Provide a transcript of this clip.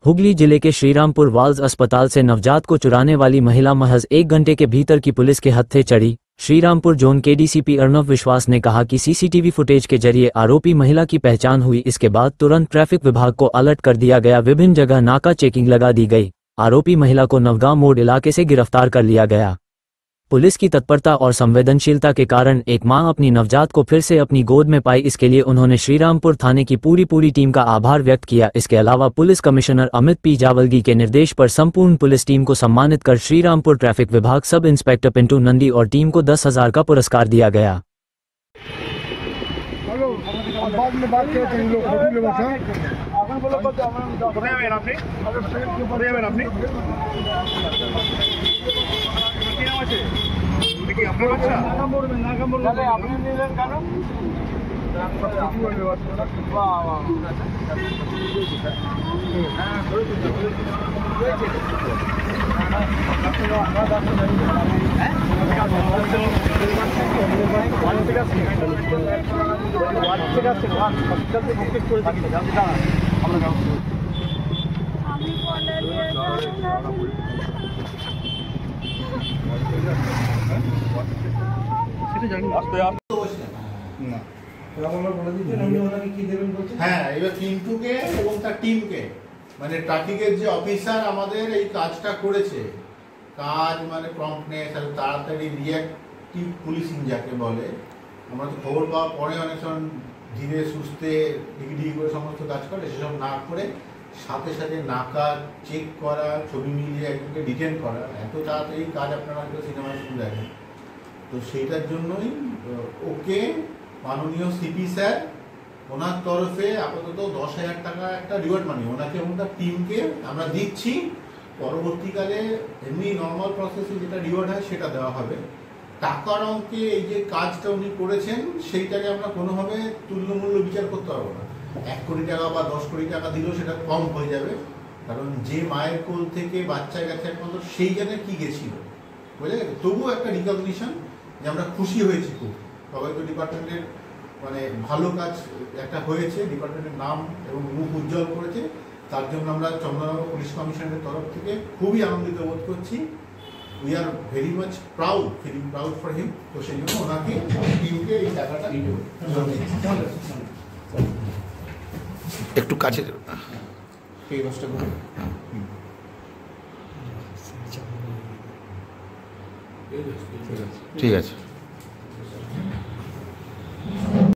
हुगली जिले के श्रीरामपुर वाल्स अस्पताल से नवजात को चुराने वाली महिला महज 1 घंटे के भीतर की पुलिस के हत्थे चढ़ी। श्रीरामपुर जोन के डीसीपी अर्णव विश्वास ने कहा कि सीसीटीवी फुटेज के जरिए आरोपी महिला की पहचान हुई। इसके बाद तुरंत ट्रैफिक विभाग को अलर्ट कर दिया गया। विभिन्न जगह नाका चेकिंग लगा दी गई। आरोपी महिला को नवगांव मोड़ इलाके से गिरफ्तार कर लिया गया। पुलिस की तत्परता और संवेदनशीलता के कारण एक मां अपनी नवजात को फिर से अपनी गोद में पाई। इसके लिए उन्होंने श्रीरामपुर थाने की पूरी टीम का आभार व्यक्त किया। इसके अलावा पुलिस कमिश्नर अमित पी जावलगी के निर्देश पर संपूर्ण पुलिस टीम को सम्मानित कर श्रीरामपुर ट्रैफिक विभाग सब इंस्पेक्टर पिंटू नंदी और टीम को 10,000 का पुरस्कार दिया गया। হ্যাঁ, এবার পিন্টুকে এবং তার টিমকে মানে ট্রাফিকের যে অফিসার আমাদের এই কাজটা করেছে, কাজ মানে প্রম্পটনেস আর তাড়াতাড়ি রিঅ্যাক্টিভ পুলিশিং যাকে বলে। আমরা তো খবর পাওয়ার পরে অনেক সময় ধীরে সুস্থে ডিগ্রি করে সমস্ত কাজ করে, সেসব না করে সাথে সাথে নাকা চেক করা, ছবি মিলিয়ে একজনকে ডিটেন করা, এত তাড়াতাড়ি কাজ আপনারা হয়তো সিনেমায় শুনে দেখেন। তো সেইটার জন্যই ওকে মাননীয় সিপি স্যার ওনার তরফে আপাতত 10,000 টাকা একটা রিওয়ার্ড মানি ওনাকে এবং তার টিমকে আমরা দিচ্ছি। পরবর্তীকালে এমনি নর্মাল প্রসেসে যেটা রিওয়ার্ড হয় সেটা দেওয়া হবে। টাকার অঙ্কে এই যে কাজটা উনি করেছেন সেইটাকে আমরা কোনোভাবে তুল্যমূল্য বিচার করতে পারবো না। 1 কোটি টাকা বা 10 কোটি টাকা দিলেও সেটা কম হয়ে যাবে, কারণ যে মায়ের কোল থেকে বাচ্চা গেছে একমাত্র সেই জায়গায় কি গেছিল বুঝলে। তবুও একটা রিকগনিশন যে আমরা খুশি হয়েছি খুব। সবাই তো ডিপার্টমেন্টের মানে ভালো কাজ একটা হয়েছে, ডিপার্টমেন্টের নাম এবং মুখ উজ্জ্বল করেছে, তার জন্য আমরা চন্দননগর পুলিশ কমিশনের তরফ থেকে খুবই আনন্দিত বোধ করছি। We are very much feeling proud for him. তো সেই জন্য ওনাকে টিমকে এই টাকাটা একটু কাছে ঠিক আছে।